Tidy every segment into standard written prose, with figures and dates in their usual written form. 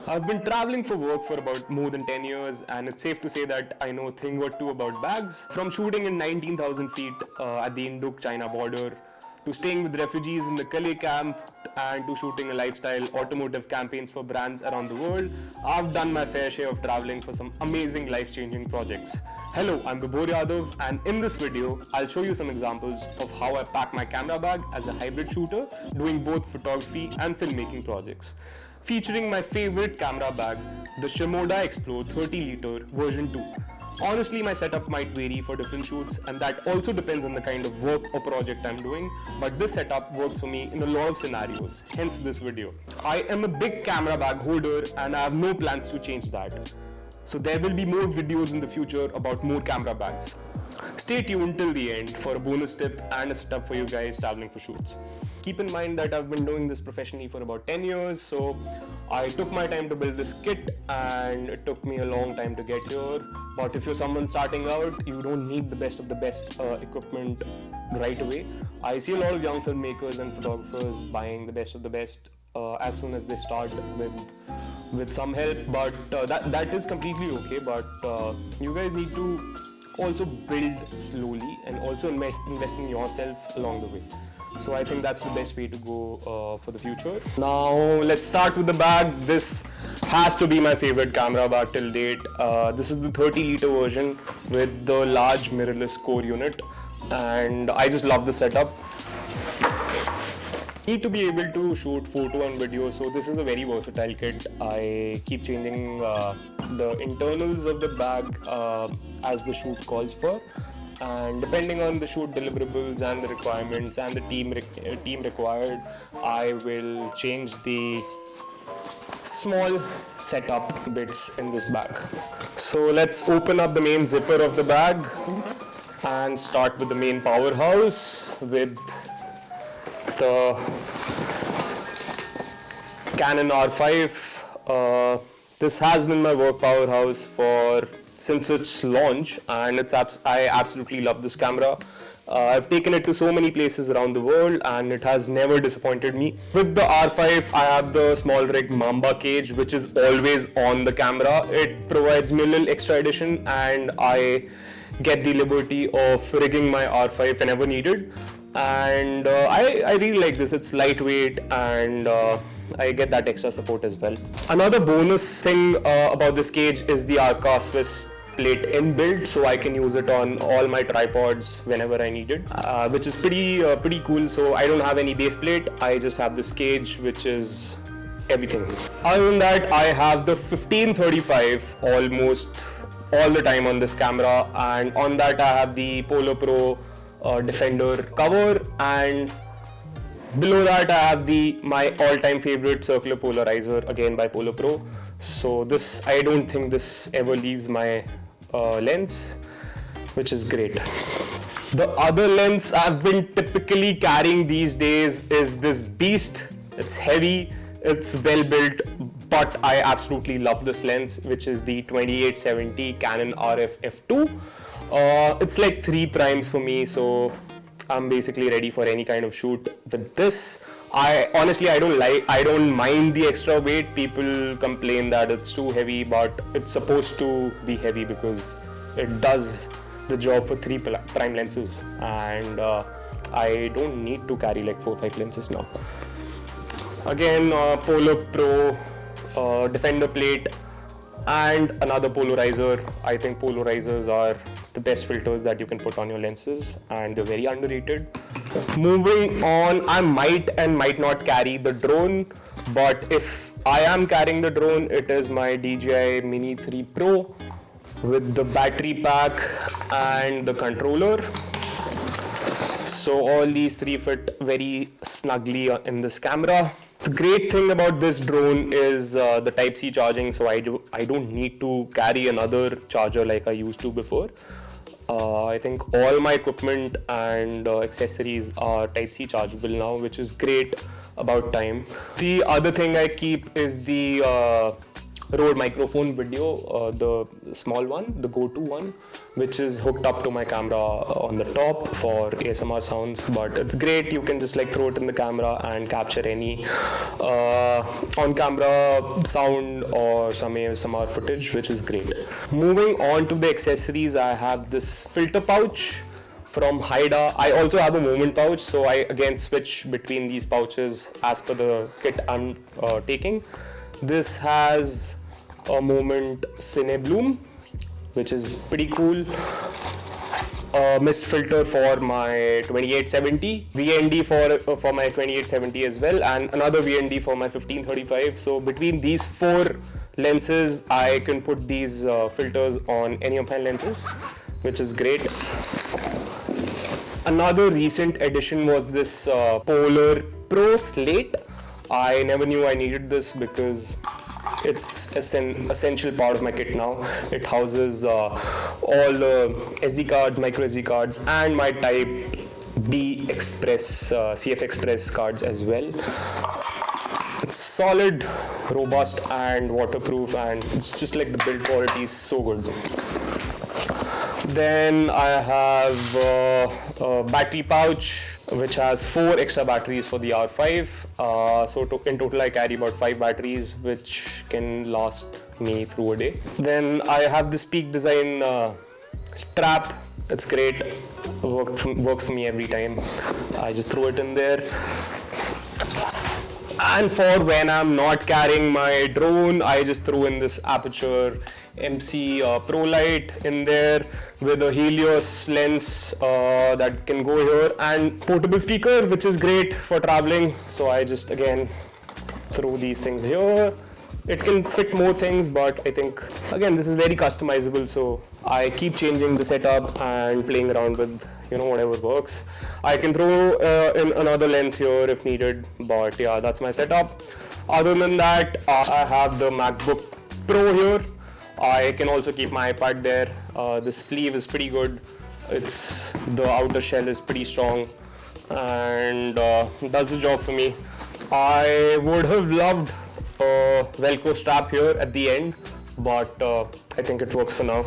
I've been traveling for work for about more than 10 years, and it's safe to say that I know a thing or two about bags. From shooting in 19,000 feet at the Indo-China border, to staying with refugees in the Calais camp, and to shooting a lifestyle automotive campaigns for brands around the world, I've done my fair share of traveling for some amazing life-changing projects. Hello, I'm Vibhor Yadav, and in this video, I'll show you some examples of how I pack my camera bag as a hybrid shooter, doing both photography and filmmaking projects. Featuring my favorite camera bag, the Shimoda Explore 30-liter version 2. Honestly, my setup might vary for different shoots, and that also depends on the kind of work or project I'm doing, but this setup works for me in a lot of scenarios, hence this video. I am a big camera bag holder and I have no plans to change that. So there will be more videos in the future about more camera bags. Stay tuned till the end for a bonus tip and a setup for you guys traveling for shoots. Keep in mind that I've been doing this professionally for about 10 years, so I took my time to build this kit and it took me a long time to get here. But if you're someone starting out, you don't need the best of the best equipment right away. I see a lot of young filmmakers and photographers buying the best of the best as soon as they start with some help, but that is completely okay. But you guys need to also build slowly and also invest in yourself along the way. So I think that's the best way to go for the future. Now let's start with the bag. This has to be my favorite camera bag till date. This is the 30-liter version with the large mirrorless core unit, and I just love the setup. Need to be able to shoot photo and video, so this is a very versatile kit. I keep changing the internals of the bag as the shoot calls for, and depending on the shoot deliverables and the requirements and the team required, I will change the small setup bits in this bag. So let's open up the main zipper of the bag and start with the main powerhouse with the Canon R5. This has been my work powerhouse since its launch, and I absolutely love this camera. I've taken it to so many places around the world and it has never disappointed me. With the R5, I have the small rig Mamba cage, which is always on the camera. It provides me a little extra addition and I get the liberty of rigging my R5 whenever needed. And I really like this. It's lightweight and I get that extra support as well. Another bonus thing about this cage is the Arca Swiss plate inbuilt, so I can use it on all my tripods whenever I need it, which is pretty cool. So I don't have any base plate, I just have this cage, which is everything. Other than that, I have the 1535 almost all the time on this camera, and on that I have the Polo Pro Defender cover, and below that I have my all-time favorite circular polarizer, again by Polo Pro. So I don't think this ever leaves my lens, which is great. The other lens I've been typically carrying these days is this beast. It's heavy, it's well built, but I absolutely love this lens, which is the 2870 Canon RF f2. It's like 3 primes for me, so I'm basically ready for any kind of shoot with this. Honestly, I don't mind the extra weight. People complain that it's too heavy, but it's supposed to be heavy because it does the job for 3 prime lenses, and I don't need to carry like 4 or 5 lenses now. Again, Polo Pro Defender plate and another polarizer. I think polarizers are the best filters that you can put on your lenses, and they're very underrated. Moving on, I might and might not carry the drone, but if I am carrying the drone, it is my DJI Mini 3 Pro with the battery pack and the controller. So all these 3 fit very snugly in this camera. The great thing about this drone is the Type-C charging, so I don't need to carry another charger like I used to before. I think all my equipment and accessories are Type-C chargeable now, which is great about time. The other thing I keep is the Rode microphone video, the small one, the go-to one, which is hooked up to my camera on the top for ASMR sounds. But it's great, you can just like throw it in the camera and capture any on-camera sound or some ASMR footage, which is great. Moving on to the accessories, I have this filter pouch from Haida. I also have a movement pouch, so I again switch between these pouches as per the kit I'm taking. This has a movement Cine Bloom, which is pretty cool. A mist filter for my 2870, VND for my 2870 as well, and another VND for my 1535. So between these 4 lenses, I can put these filters on any of my lenses, which is great. Another recent addition was this Polar Pro slate. I never knew I needed this because it's an essential part of my kit now. It houses all SD cards, micro SD cards, and my Type B Express, CF Express cards as well. It's solid, robust, and waterproof, and it's just like the build quality is so good. Then I have a battery pouch which has 4 extra batteries for the R5. In total I carry about 5 batteries which can last me through a day. Then I have this Peak Design strap. It's great, works for me every time. I just throw it in there. And for when I'm not carrying my drone, I just throw in this Aperture MC Pro Light in there with a Helios lens that can go here, and portable speaker, which is great for traveling. So I just again throw these things here. It can fit more things, but I think again this is very customizable, so I keep changing the setup and playing around with whatever works. I can throw in another lens here if needed, but yeah, that's my setup. Other than that, I have the MacBook Pro here. I can also keep my iPad there. The sleeve is pretty good. The outer shell is pretty strong and does the job for me. I would have loved a Velcro strap here at the end, but I think it works for now.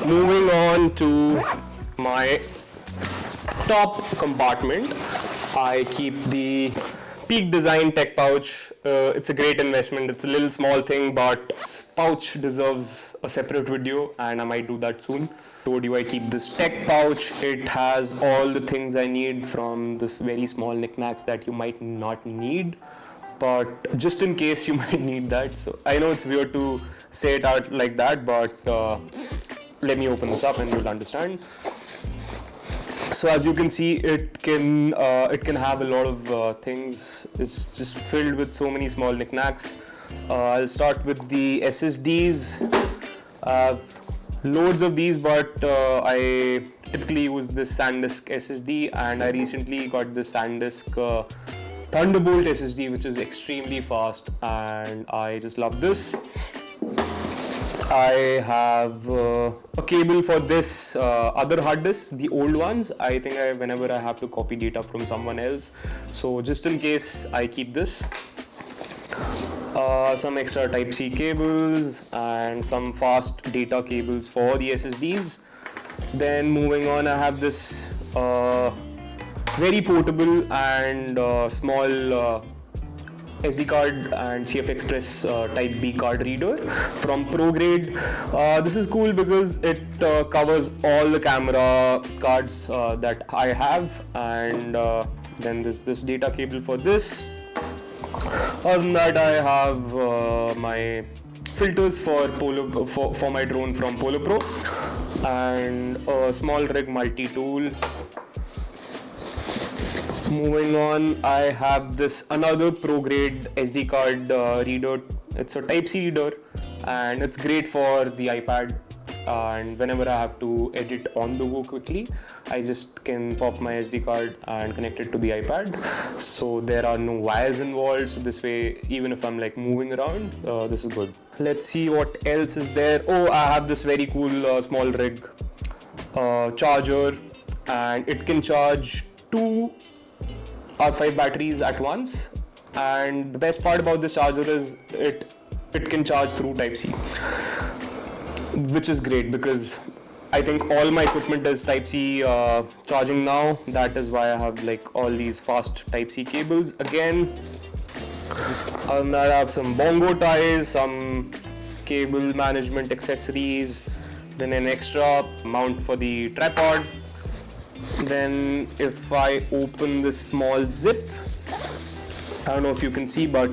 Moving on to my top compartment, I keep the Peak Design tech pouch. It's a great investment. It's a little small thing, but pouch deserves a separate video, and I might do that soon. Told you I keep this tech pouch. It has all the things I need, from the very small knickknacks that you might not need, but just in case you might need that. So I know it's weird to say it out like that, but let me open this up and you'll understand. So as you can see, it can have a lot of things. It's just filled with so many small knickknacks. I'll start with the SSDs. Loads of these, but I typically use this SanDisk SSD, and I recently got this SanDisk Thunderbolt SSD, which is extremely fast, and I just love this. I have a cable for this other hard disks, the old ones. I think whenever I have to copy data from someone else, so just in case, I keep this. Some extra Type-C cables and some fast data cables for the SSDs. Then moving on, I have this very portable and small SD card and CF Express Type B card reader from ProGrade. This is cool because it covers all the camera cards that I have, and then there's this data cable for this. Other than that, I have my filters for my drone from Polo Pro, and a small rig multi-tool. Moving on, I have this another ProGrade SD card reader. It's a Type-C reader, and it's great for the iPad. And whenever I have to edit on the go quickly, I just can pop my SD card and connect it to the iPad. So there are no wires involved. So this way, even if I'm like moving around, this is good. Let's see what else is there. Oh, I have this very cool small rig charger, and it can charge 2 R5 batteries at once. And the best part about this charger is it it can charge through Type-C, which is great because I think all my equipment is Type-C charging now. That is why I have like all these fast Type-C cables. Again, other than that, I have some bongo ties, some cable management accessories, then an extra mount for the tripod. Then if I open this small zip, I don't know if you can see, but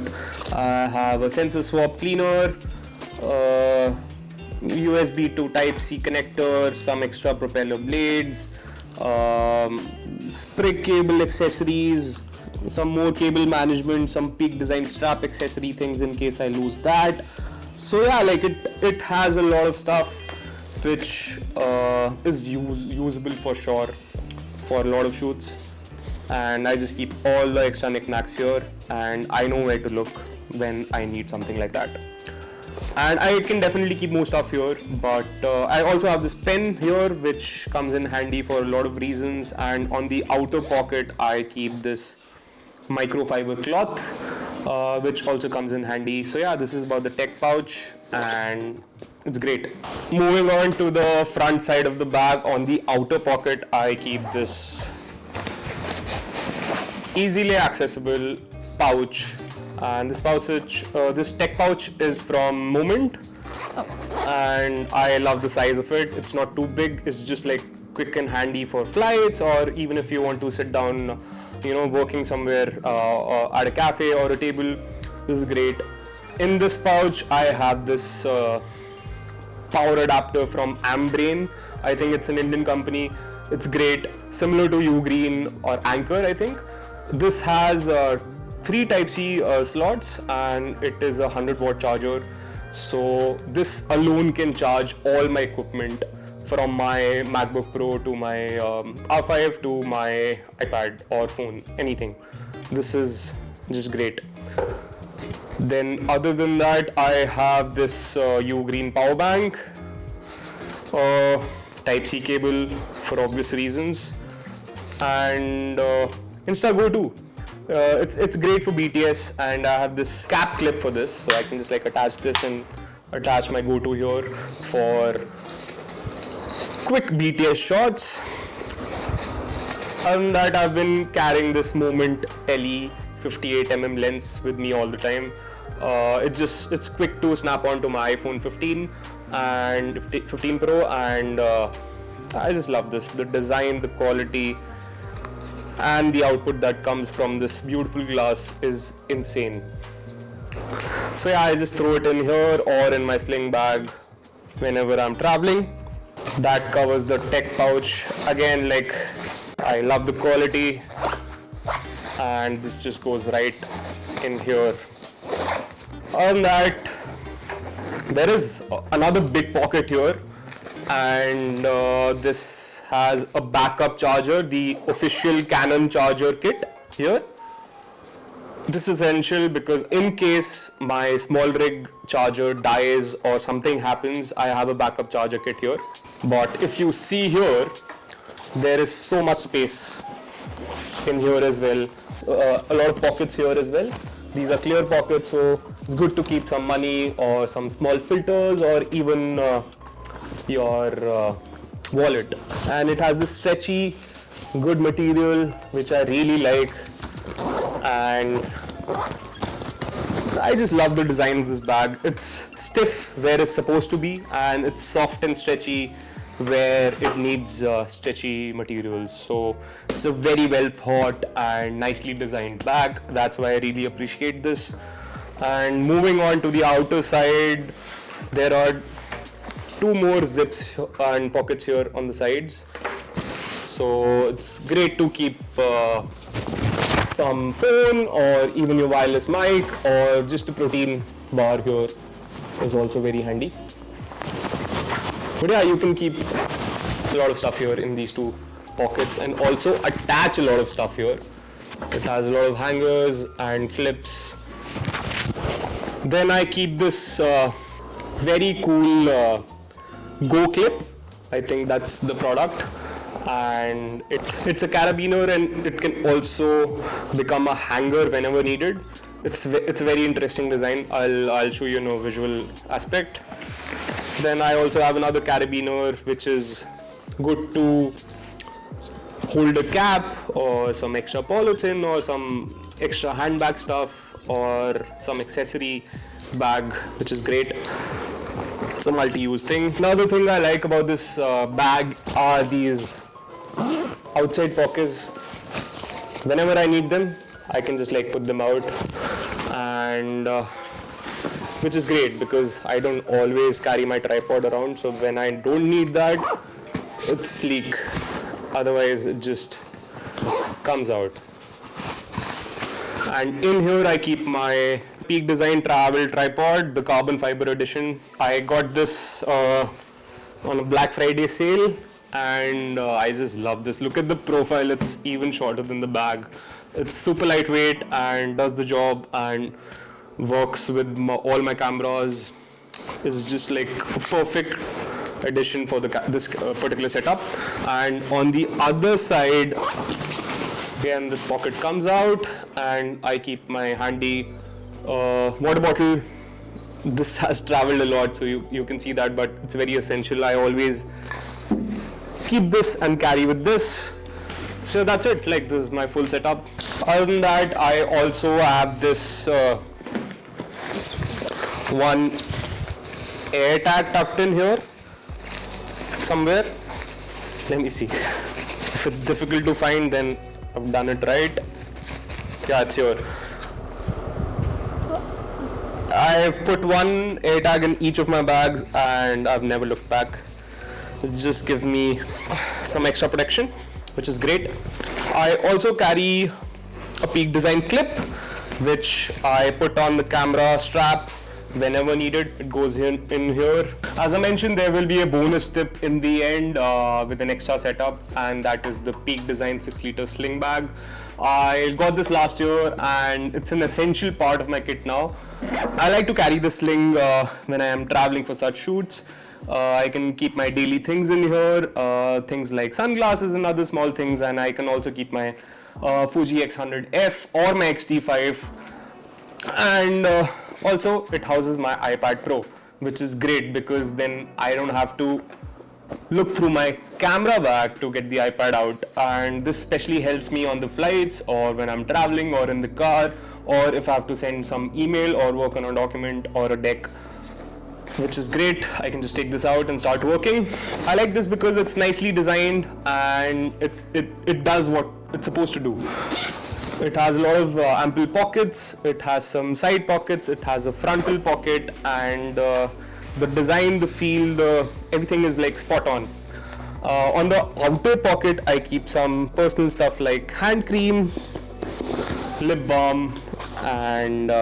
I have a sensor swap cleaner, USB to Type-C connector, some extra propeller blades, sprig cable accessories, some more cable management, some Peak Design strap accessory things in case I lose that. So yeah, like it has a lot of stuff which is usable for sure for a lot of shoots, and I just keep all the extra knickknacks here, and I know where to look when I need something like that. And I can definitely keep more stuff here, but I also have this pen here which comes in handy for a lot of reasons, and on the outer pocket I keep this microfiber cloth which also comes in handy. So yeah, this is about the tech pouch and it's great. Moving on to the front side of the bag, on the outer pocket I keep this easily accessible pouch, and this tech pouch is from Moment, and I love the size of it. It's not too big, it's just like quick and handy for flights, or even if you want to sit down, you know, working somewhere at a cafe or a table. This is great. In this pouch I have this power adapter from Ambrain. I think it's an Indian company. It's great, similar to Ugreen or Anchor, I think. This has 3 Type-C slots, and it is a 100-watt charger. So this alone can charge all my equipment, from my MacBook Pro to my R5 to my iPad or phone, anything. This is just great. Then other than that, I have this Ugreen power bank, Type-C cable for obvious reasons, and InstaGo too. It's great for BTS, and I have this cap clip for this, so I can just like attach this and attach my GoTo here for quick BTS shots. Other than that, I've been carrying this Moment LE 58mm lens with me all the time. It's quick to snap onto my iPhone 15 and 15 Pro, and I just love this. The design, the quality, and the output that comes from this beautiful glass is insane. So yeah, I just throw it in here or in my Sling bag whenever I'm traveling. That covers the tech pouch. Again, like, I love the quality, and this just goes right in here. Other than that, there is another big pocket here, and this has a backup charger, the official Canon charger kit here. This is essential because in case my small rig charger dies or something happens, I have a backup charger kit here. But if you see here, there is so much space in here as well. A lot of pockets here as well. These are clear pockets, so it's good to keep some money or some small filters or even your wallet. And it has this stretchy, good material which I really like, and I just love the design of this bag. It's stiff where it's supposed to be, and it's soft and stretchy where it needs stretchy materials. So it's a very well thought and nicely designed bag. That's why I really appreciate this. And moving on to the outer side, there are 2 more zips and pockets here on the sides. So it's great to keep some phone or even your wireless mic, or just a protein bar here is also very handy. But yeah, you can keep a lot of stuff here in these 2 pockets and also attach a lot of stuff here. It has a lot of hangers and clips. Then I keep this very cool Go clip. I think that's the product. And it's a carabiner, and it can also become a hanger whenever needed. It's a very interesting design. I'll show you in a visual aspect. Then I also have another carabiner which is good to hold a cap or some extra polythene or some extra handbag stuff or some accessory bag, which is great. It's a multi-use thing. Another thing I like about this bag are these outside pockets. Whenever I need them, I can just like put them out, and which is great because I don't always carry my tripod around, so when I don't need that, it's sleek. Otherwise it just comes out. And in here I keep my Peak Design travel tripod, the carbon fiber edition. I got this on a Black Friday sale, and I just love this. Look at the profile, it's even shorter than the bag. It's super lightweight and does the job and works with all my cameras. It's just like a perfect addition for this particular setup. And on the other side, again, this pocket comes out and I keep my handy water bottle. This has traveled a lot, so you can see that, but it's very essential. I always keep this and carry with this. So that's it, like this is my full setup. Other than that, I also have this one air tag tucked in here somewhere. Let me see. If it's difficult to find, then I've done it right. Yeah, it's here. I've put one air tag in each of my bags and I've never looked back. It just gives me some extra protection, which is great. I also carry a Peak Design clip, which I put on the camera strap whenever needed. It goes in here. As I mentioned, there will be a bonus tip in the end with an extra setup, and that is the Peak Design 6-liter sling bag. I got this last year and it's an essential part of my kit now. I like to carry the sling when I am traveling for such shoots. I can keep my daily things in here, things like sunglasses and other small things, and I can also keep my Fuji X100F or my X-T5, and also it houses my iPad Pro, which is great because then I don't have to look through my camera bag to get the iPad out, and this especially helps me on the flights or when I'm traveling or in the car, or if I have to send some email or work on a document or a deck, which is great. I can just take this out and start working. I like this because it's nicely designed and it does what it's supposed to do. It has a lot of ample pockets, it has some side pockets, it has a frontal pocket, and the design, the feel, everything is like spot on. On the outer pocket, I keep some personal stuff like hand cream, lip balm, and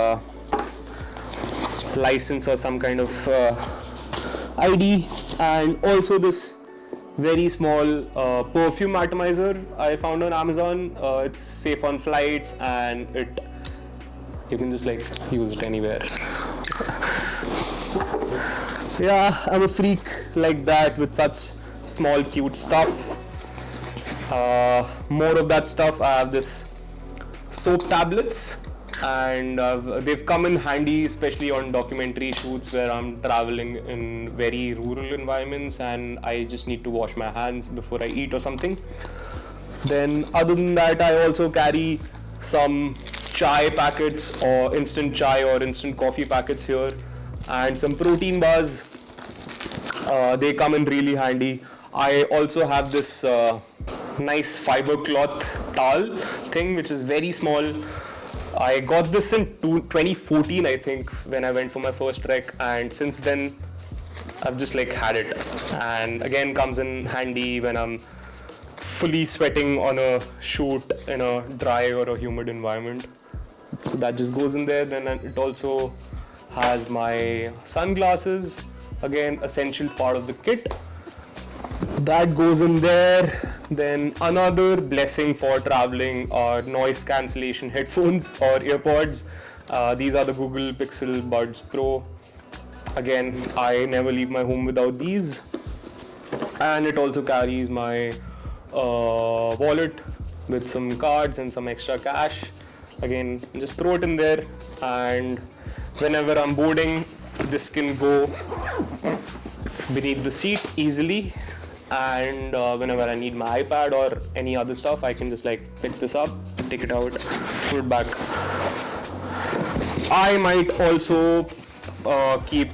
license or some kind of ID, and also this very small perfume atomizer I found on Amazon. It's safe on flights and you can just like use it anywhere. Yeah, I'm a freak like that with such small cute stuff. More of that stuff. I have this soap tablets, and they've come in handy, especially on documentary shoots where I'm traveling in very rural environments and I just need to wash my hands before I eat or something. Then other than that, I also carry some chai packets or instant chai or instant coffee packets here, and some protein bars. They come in really handy. I also have this nice fiber cloth towel thing, which is very small. I got this in 2014, I think, when I went for my first trek, and since then I've just like had it, and again comes in handy when I'm fully sweating on a shoot in a dry or a humid environment. So that just goes in there. Then it also has my sunglasses, again essential part of the kit. That goes in there. Then another blessing for traveling are noise cancellation headphones or earpods. These are the Google Pixel Buds Pro. Again, I never leave my home without these. And it also carries my wallet with some cards and some extra cash. Again, just throw it in there. and whenever I'm boarding, this can go beneath the seat easily, and whenever I need my iPad or any other stuff, I can just like pick this up, take it out, put it back. I might also keep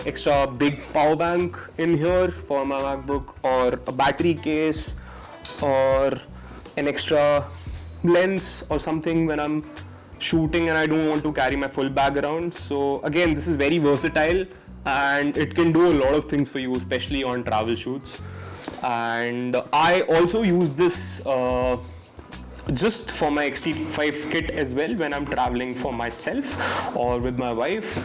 extra big power bank in here for my MacBook, or a battery case, or an extra lens or something when I'm shooting and I don't want to carry my full bag around. So again, this is very versatile and it can do a lot of things for you, especially on travel shoots. And I also use this just for my X-T5 kit as well when I'm traveling for myself or with my wife.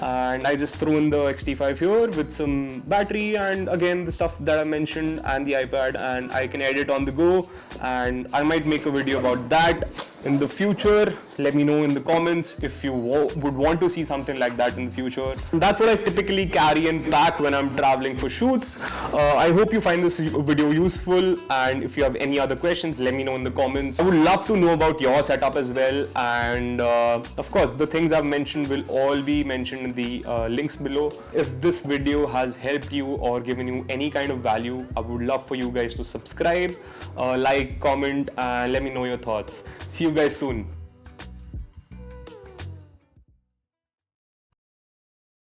And I just throw in the X-T5 here with some battery and again the stuff that I mentioned and the iPad, and I can edit on the go, and I might make a video about that in the future. Let me know in the comments if you would want to see something like that in the future. And that's what I typically carry and pack when I'm traveling for shoots. I hope you find this video useful, and if you have any other questions, let me know in the comments. I would love to know about your setup as well, and of course the things I've mentioned will all be mentioned in the links below. If this video has helped you or given you any kind of value, I would love for you guys to subscribe, like, comment, and let me know your thoughts. See you guys soon.